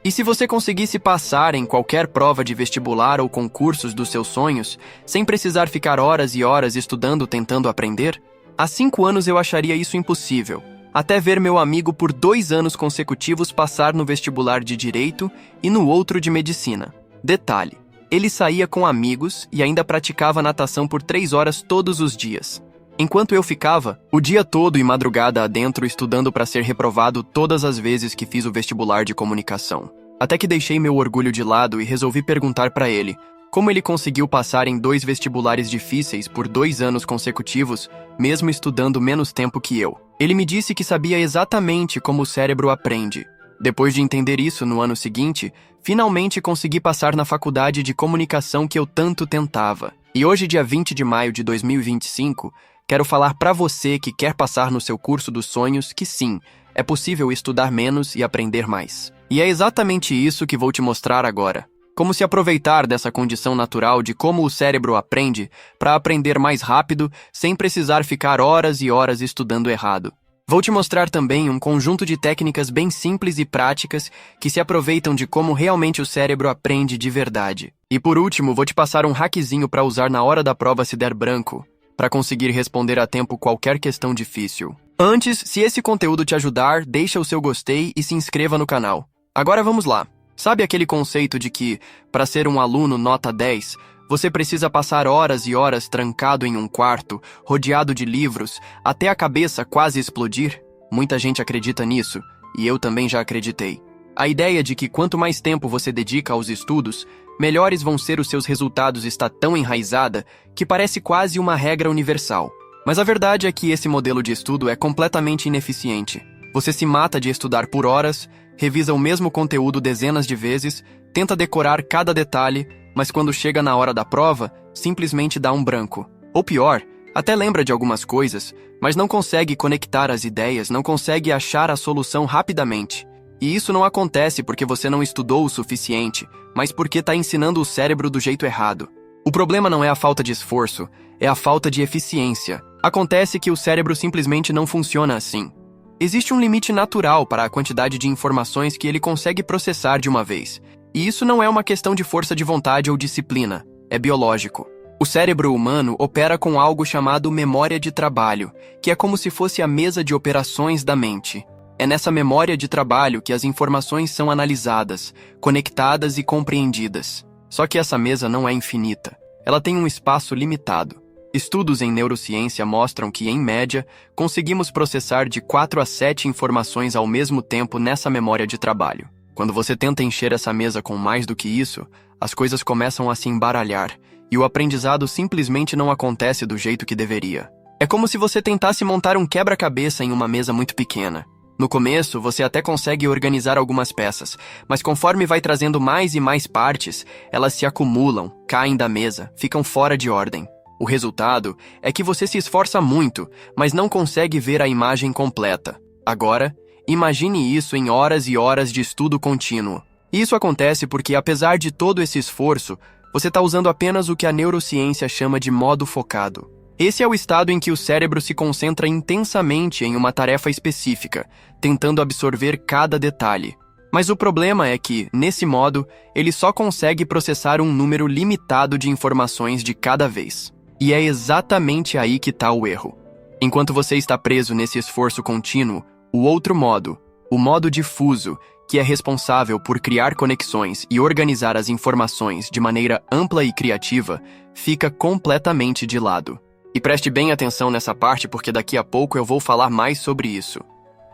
E se você conseguisse passar em qualquer prova de vestibular ou concursos dos seus sonhos, sem precisar ficar horas e horas estudando tentando aprender? Há 5 anos eu acharia isso impossível, até ver meu amigo por 2 anos consecutivos passar no vestibular de Direito e no outro de Medicina. Detalhe, ele saía com amigos e ainda praticava natação por 3 horas todos os dias. Enquanto eu ficava o dia todo e madrugada adentro estudando para ser reprovado todas as vezes que fiz o vestibular de comunicação. Até que deixei meu orgulho de lado e resolvi perguntar para ele como ele conseguiu passar em 2 vestibulares difíceis por 2 anos consecutivos, mesmo estudando menos tempo que eu. Ele me disse que sabia exatamente como o cérebro aprende. Depois de entender isso no ano seguinte, finalmente consegui passar na faculdade de comunicação que eu tanto tentava. E hoje, dia 20 de maio de 2025, quero falar para você que quer passar no seu curso dos sonhos que sim, é possível estudar menos e aprender mais. E é exatamente isso que vou te mostrar agora. Como se aproveitar dessa condição natural de como o cérebro aprende para aprender mais rápido sem precisar ficar horas e horas estudando errado. Vou te mostrar também um conjunto de técnicas bem simples e práticas que se aproveitam de como realmente o cérebro aprende de verdade. E por último, vou te passar um hackzinho para usar na hora da prova se der branco, para conseguir responder a tempo qualquer questão difícil. Antes, se esse conteúdo te ajudar, deixa o seu gostei e se inscreva no canal. Agora vamos lá. Sabe aquele conceito de que, para ser um aluno nota 10, você precisa passar horas e horas trancado em um quarto, rodeado de livros, até a cabeça quase explodir? Muita gente acredita nisso, e eu também já acreditei. A ideia de que quanto mais tempo você dedica aos estudos, melhores vão ser os seus resultados está tão enraizada que parece quase uma regra universal. Mas a verdade é que esse modelo de estudo é completamente ineficiente. Você se mata de estudar por horas, revisa o mesmo conteúdo dezenas de vezes, tenta decorar cada detalhe, mas quando chega na hora da prova, simplesmente dá um branco. Ou pior, até lembra de algumas coisas, mas não consegue conectar as ideias, não consegue achar a solução rapidamente. E isso não acontece porque você não estudou o suficiente, mas porque está ensinando o cérebro do jeito errado. O problema não é a falta de esforço, é a falta de eficiência. Acontece que o cérebro simplesmente não funciona assim. Existe um limite natural para a quantidade de informações que ele consegue processar de uma vez. E isso não é uma questão de força de vontade ou disciplina, é biológico. O cérebro humano opera com algo chamado memória de trabalho, que é como se fosse a mesa de operações da mente. É nessa memória de trabalho que as informações são analisadas, conectadas e compreendidas. Só que essa mesa não é infinita. Ela tem um espaço limitado. Estudos em neurociência mostram que, em média, conseguimos processar de 4 a 7 informações ao mesmo tempo nessa memória de trabalho. Quando você tenta encher essa mesa com mais do que isso, as coisas começam a se embaralhar, e o aprendizado simplesmente não acontece do jeito que deveria. É como se você tentasse montar um quebra-cabeça em uma mesa muito pequena. No começo, você até consegue organizar algumas peças, mas conforme vai trazendo mais e mais partes, elas se acumulam, caem da mesa, ficam fora de ordem. O resultado é que você se esforça muito, mas não consegue ver a imagem completa. Agora, imagine isso em horas e horas de estudo contínuo. Isso acontece porque, apesar de todo esse esforço, você está usando apenas o que a neurociência chama de modo focado. Esse é o estado em que o cérebro se concentra intensamente em uma tarefa específica, tentando absorver cada detalhe. Mas o problema é que, nesse modo, ele só consegue processar um número limitado de informações de cada vez. E é exatamente aí que está o erro. Enquanto você está preso nesse esforço contínuo, o outro modo, o modo difuso, que é responsável por criar conexões e organizar as informações de maneira ampla e criativa, fica completamente de lado. E preste bem atenção nessa parte porque daqui a pouco eu vou falar mais sobre isso.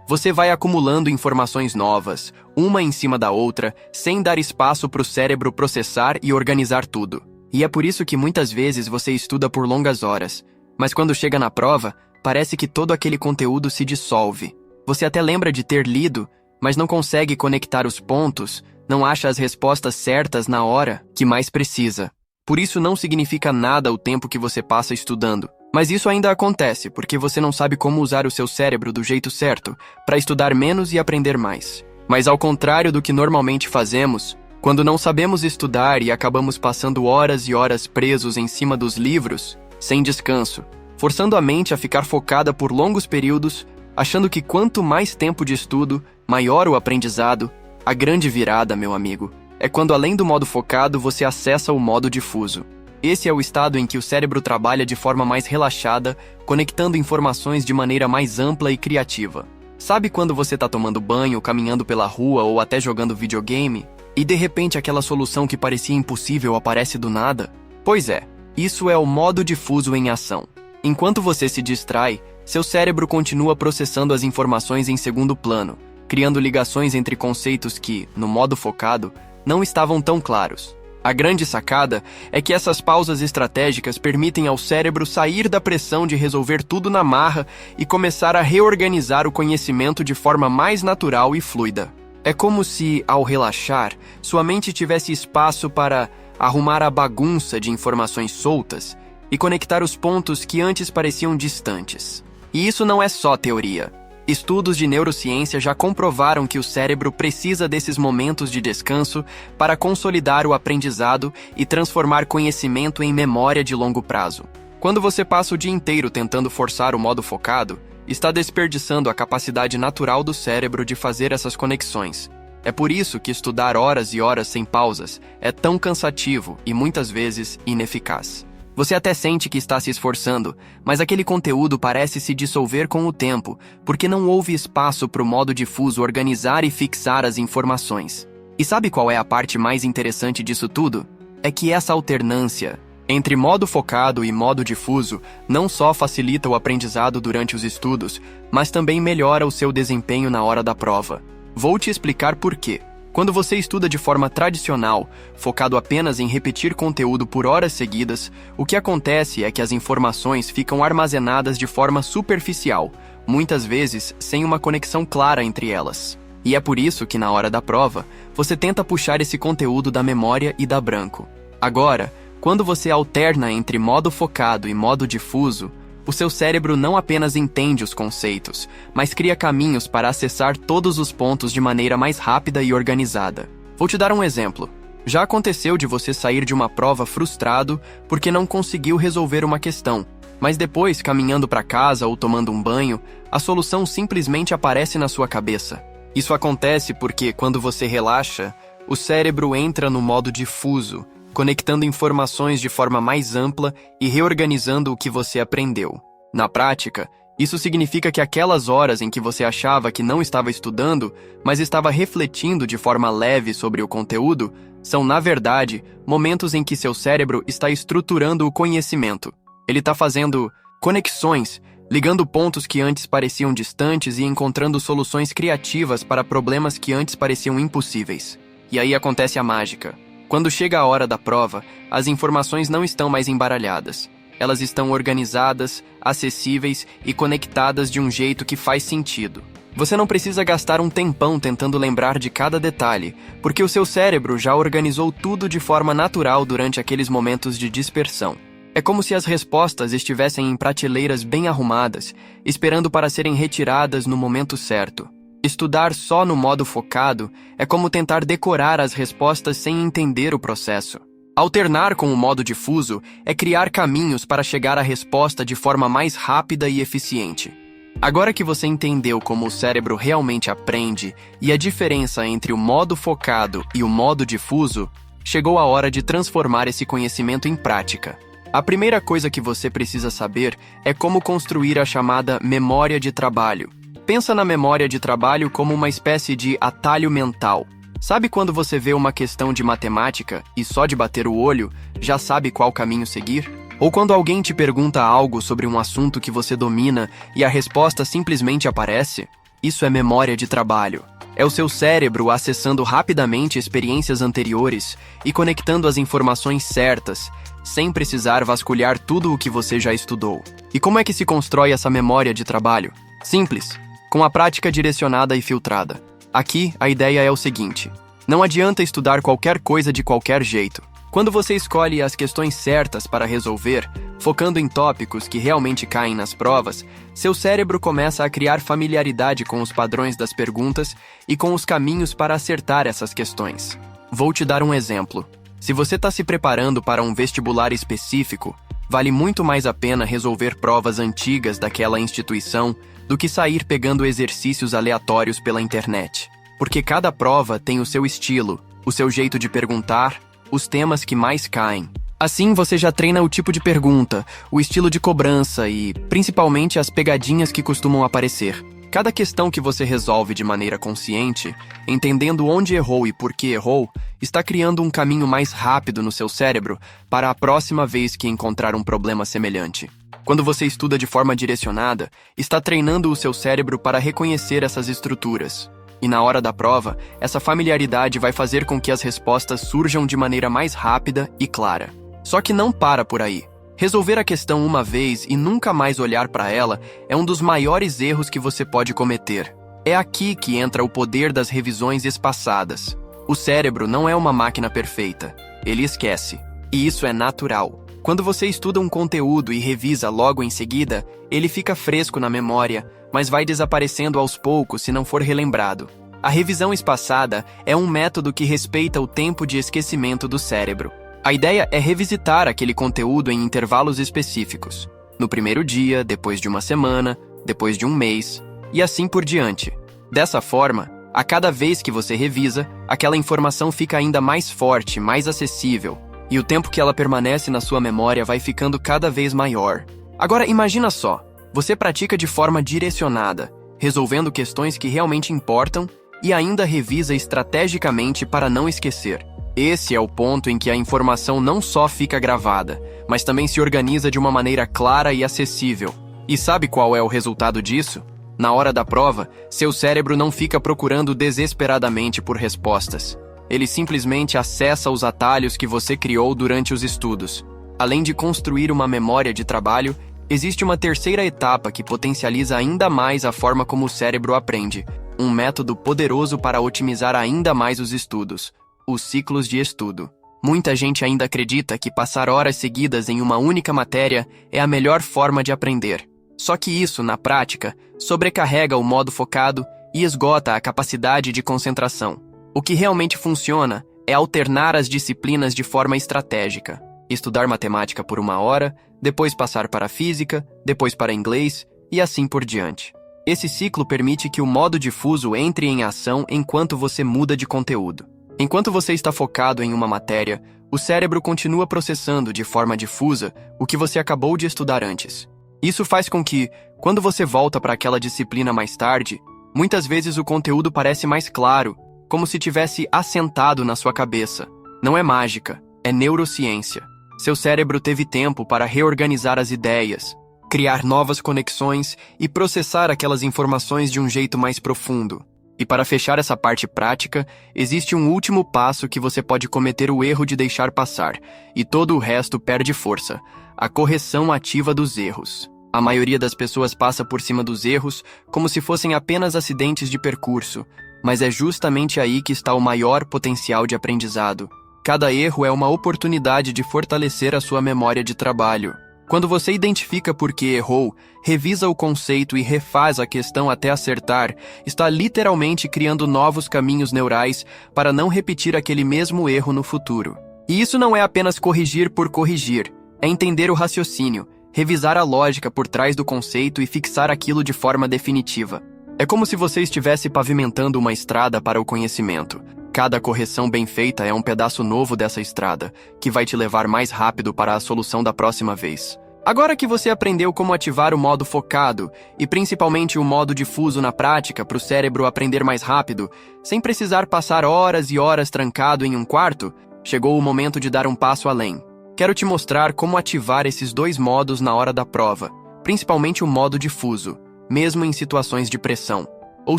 Você vai acumulando informações novas, uma em cima da outra, sem dar espaço para o cérebro processar e organizar tudo. E é por isso que muitas vezes você estuda por longas horas, mas quando chega na prova, parece que todo aquele conteúdo se dissolve. Você até lembra de ter lido, mas não consegue conectar os pontos, não acha as respostas certas na hora que mais precisa. Por isso não significa nada o tempo que você passa estudando. Mas isso ainda acontece, porque você não sabe como usar o seu cérebro do jeito certo para estudar menos e aprender mais. Mas ao contrário do que normalmente fazemos, quando não sabemos estudar e acabamos passando horas e horas presos em cima dos livros, sem descanso, forçando a mente a ficar focada por longos períodos, achando que quanto mais tempo de estudo, maior o aprendizado, A grande virada, meu amigo, é quando além do modo focado você acessa o modo difuso. Esse é o estado em que o cérebro trabalha de forma mais relaxada, conectando informações de maneira mais ampla e criativa. Sabe quando você está tomando banho, caminhando pela rua ou até jogando videogame, e de repente aquela solução que parecia impossível aparece do nada? Pois é, isso é o modo difuso em ação. Enquanto você se distrai, seu cérebro continua processando as informações em segundo plano, criando ligações entre conceitos que, no modo focado, não estavam tão claros. A grande sacada é que essas pausas estratégicas permitem ao cérebro sair da pressão de resolver tudo na marra e começar a reorganizar o conhecimento de forma mais natural e fluida. É como se, ao relaxar, sua mente tivesse espaço para arrumar a bagunça de informações soltas e conectar os pontos que antes pareciam distantes. E isso não é só teoria. Estudos de neurociência já comprovaram que o cérebro precisa desses momentos de descanso para consolidar o aprendizado e transformar conhecimento em memória de longo prazo. Quando você passa o dia inteiro tentando forçar o modo focado, está desperdiçando a capacidade natural do cérebro de fazer essas conexões. É por isso que estudar horas e horas sem pausas é tão cansativo e muitas vezes ineficaz. Você até sente que está se esforçando, mas aquele conteúdo parece se dissolver com o tempo, porque não houve espaço para o modo difuso organizar e fixar as informações. E sabe qual é a parte mais interessante disso tudo? É que essa alternância entre modo focado e modo difuso não só facilita o aprendizado durante os estudos, mas também melhora o seu desempenho na hora da prova. Vou te explicar por quê. Quando você estuda de forma tradicional, focado apenas em repetir conteúdo por horas seguidas, o que acontece é que as informações ficam armazenadas de forma superficial, muitas vezes sem uma conexão clara entre elas. E é por isso que na hora da prova, você tenta puxar esse conteúdo da memória e dá branco. Agora, quando você alterna entre modo focado e modo difuso, o seu cérebro não apenas entende os conceitos, mas cria caminhos para acessar todos os pontos de maneira mais rápida e organizada. Vou te dar um exemplo. Já aconteceu de você sair de uma prova frustrado porque não conseguiu resolver uma questão, mas depois, caminhando para casa ou tomando um banho, a solução simplesmente aparece na sua cabeça. Isso acontece porque, quando você relaxa, o cérebro entra no modo difuso, conectando informações de forma mais ampla e reorganizando o que você aprendeu. Na prática, isso significa que aquelas horas em que você achava que não estava estudando, mas estava refletindo de forma leve sobre o conteúdo, são, na verdade, momentos em que seu cérebro está estruturando o conhecimento. Ele está fazendo conexões, ligando pontos que antes pareciam distantes e encontrando soluções criativas para problemas que antes pareciam impossíveis. E aí acontece a mágica. Quando chega a hora da prova, as informações não estão mais embaralhadas. Elas estão organizadas, acessíveis e conectadas de um jeito que faz sentido. Você não precisa gastar um tempão tentando lembrar de cada detalhe, porque o seu cérebro já organizou tudo de forma natural durante aqueles momentos de dispersão. É como se as respostas estivessem em prateleiras bem arrumadas, esperando para serem retiradas no momento certo. Estudar só no modo focado é como tentar decorar as respostas sem entender o processo. Alternar com o modo difuso é criar caminhos para chegar à resposta de forma mais rápida e eficiente. Agora que você entendeu como o cérebro realmente aprende e a diferença entre o modo focado e o modo difuso, chegou a hora de transformar esse conhecimento em prática. A primeira coisa que você precisa saber é como construir a chamada memória de trabalho. Pensa na memória de trabalho como uma espécie de atalho mental. Sabe quando você vê uma questão de matemática e só de bater o olho já sabe qual caminho seguir? Ou quando alguém te pergunta algo sobre um assunto que você domina e a resposta simplesmente aparece? Isso é memória de trabalho. É o seu cérebro acessando rapidamente experiências anteriores e conectando as informações certas, sem precisar vasculhar tudo o que você já estudou. E como é que se constrói essa memória de trabalho? Simples. Com a prática direcionada e filtrada. Aqui, a ideia é o seguinte: não adianta estudar qualquer coisa de qualquer jeito. Quando você escolhe as questões certas para resolver, focando em tópicos que realmente caem nas provas, seu cérebro começa a criar familiaridade com os padrões das perguntas e com os caminhos para acertar essas questões. Vou te dar um exemplo. Se você está se preparando para um vestibular específico, vale muito mais a pena resolver provas antigas daquela instituição do que sair pegando exercícios aleatórios pela internet. porque cada prova tem o seu estilo, o seu jeito de perguntar, os temas que mais caem. Assim, você já treina o tipo de pergunta, o estilo de cobrança e, principalmente, as pegadinhas que costumam aparecer. Cada questão que você resolve de maneira consciente, entendendo onde errou e por que errou, está criando um caminho mais rápido no seu cérebro para a próxima vez que encontrar um problema semelhante. Quando você estuda de forma direcionada, está treinando o seu cérebro para reconhecer essas estruturas. E na hora da prova, essa familiaridade vai fazer com que as respostas surjam de maneira mais rápida e clara. Só que não para por aí. Resolver a questão uma vez e nunca mais olhar para ela é um dos maiores erros que você pode cometer. É aqui que entra o poder das revisões espaçadas. O cérebro não é uma máquina perfeita. Ele esquece. E isso é natural. Quando você estuda um conteúdo e revisa logo em seguida, ele fica fresco na memória, mas vai desaparecendo aos poucos se não for relembrado. A revisão espaçada é um método que respeita o tempo de esquecimento do cérebro. A ideia é revisitar aquele conteúdo em intervalos específicos. No primeiro dia, depois de uma semana, depois de um mês, e assim por diante. Dessa forma, a cada vez que você revisa, aquela informação fica ainda mais forte, mais acessível, e o tempo que ela permanece na sua memória vai ficando cada vez maior. Agora imagina só, você pratica de forma direcionada, resolvendo questões que realmente importam e ainda revisa estrategicamente para não esquecer. Esse é o ponto em que a informação não só fica gravada, mas também se organiza de uma maneira clara e acessível. E sabe qual é o resultado disso? Na hora da prova, seu cérebro não fica procurando desesperadamente por respostas. Ele simplesmente acessa os atalhos que você criou durante os estudos. Além de construir uma memória de trabalho, existe uma terceira etapa que potencializa ainda mais a forma como o cérebro aprende. Um método poderoso para otimizar ainda mais os estudos. Os ciclos de estudo. Muita gente ainda acredita que passar horas seguidas em uma única matéria é a melhor forma de aprender. Só que isso, na prática, sobrecarrega o modo focado e esgota a capacidade de concentração. O que realmente funciona é alternar as disciplinas de forma estratégica. Estudar matemática por 1 hora, depois passar para física, depois para inglês e assim por diante. Esse ciclo permite que o modo difuso entre em ação enquanto você muda de conteúdo. Enquanto você está focado em uma matéria, o cérebro continua processando de forma difusa o que você acabou de estudar antes. Isso faz com que, quando você volta para aquela disciplina mais tarde, muitas vezes o conteúdo parece mais claro, como se tivesse assentado na sua cabeça. Não é mágica, é neurociência. Seu cérebro teve tempo para reorganizar as ideias, criar novas conexões e processar aquelas informações de um jeito mais profundo. E para fechar essa parte prática, existe um último passo que você pode cometer o erro de deixar passar, e todo o resto perde força: a correção ativa dos erros. A maioria das pessoas passa por cima dos erros como se fossem apenas acidentes de percurso, mas é justamente aí que está o maior potencial de aprendizado. Cada erro é uma oportunidade de fortalecer a sua memória de trabalho. Quando você identifica por que errou, revisa o conceito e refaz a questão até acertar, está literalmente criando novos caminhos neurais para não repetir aquele mesmo erro no futuro. E isso não é apenas corrigir por corrigir, é entender o raciocínio, revisar a lógica por trás do conceito e fixar aquilo de forma definitiva. É como se você estivesse pavimentando uma estrada para o conhecimento. Cada correção bem feita é um pedaço novo dessa estrada, que vai te levar mais rápido para a solução da próxima vez. Agora que você aprendeu como ativar o modo focado, e principalmente o modo difuso na prática para o cérebro aprender mais rápido, sem precisar passar horas e horas trancado em um quarto, chegou o momento de dar um passo além. Quero te mostrar como ativar esses dois modos na hora da prova, principalmente o modo difuso, mesmo em situações de pressão. Ou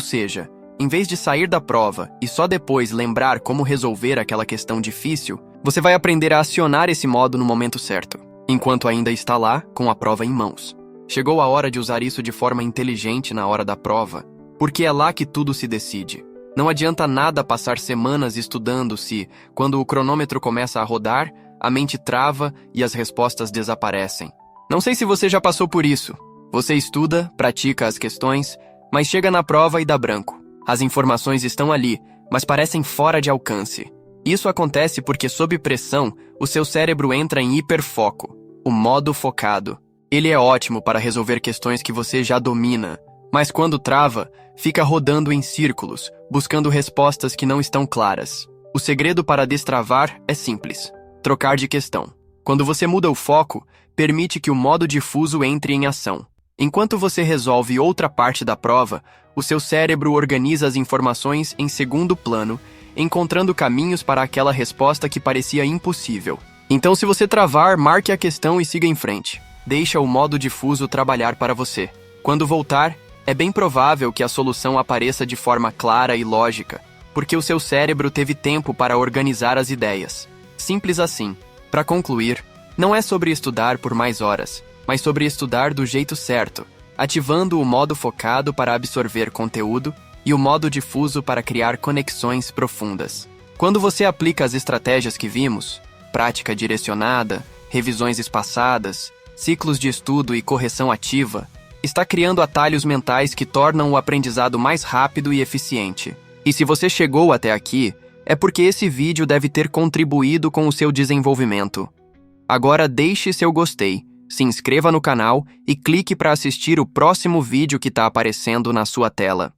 seja, em vez de sair da prova e só depois lembrar como resolver aquela questão difícil, você vai aprender a acionar esse modo no momento certo, enquanto ainda está lá com a prova em mãos. Chegou a hora de usar isso de forma inteligente na hora da prova, porque é lá que tudo se decide. Não adianta nada passar semanas estudando se, quando o cronômetro começa a rodar, a mente trava e as respostas desaparecem. Não sei se você já passou por isso. Você estuda, pratica as questões, mas chega na prova e dá branco. As informações estão ali, mas parecem fora de alcance. Isso acontece porque, sob pressão, o seu cérebro entra em hiperfoco, o modo focado. Ele é ótimo para resolver questões que você já domina, Mas quando trava, fica rodando em círculos, buscando respostas que não estão claras. O segredo para destravar é simples: trocar de questão. Quando você muda o foco, permite que o modo difuso entre em ação. Enquanto você resolve outra parte da prova, o seu cérebro organiza as informações em segundo plano, encontrando caminhos para aquela resposta que parecia impossível. Então, se você travar, marque a questão e siga em frente. Deixa o modo difuso trabalhar para você. Quando voltar, é bem provável que a solução apareça de forma clara e lógica, porque o seu cérebro teve tempo para organizar as ideias. Simples assim. Para concluir, não é sobre estudar por mais horas, mas sobre estudar do jeito certo, ativando o modo focado para absorver conteúdo e o modo difuso para criar conexões profundas. Quando você aplica as estratégias que vimos, prática direcionada, revisões espaçadas, ciclos de estudo e correção ativa, está criando atalhos mentais que tornam o aprendizado mais rápido e eficiente. E se você chegou até aqui, é porque esse vídeo deve ter contribuído com o seu desenvolvimento. Agora deixe seu gostei, se inscreva no canal e clique para assistir o próximo vídeo que está aparecendo na sua tela.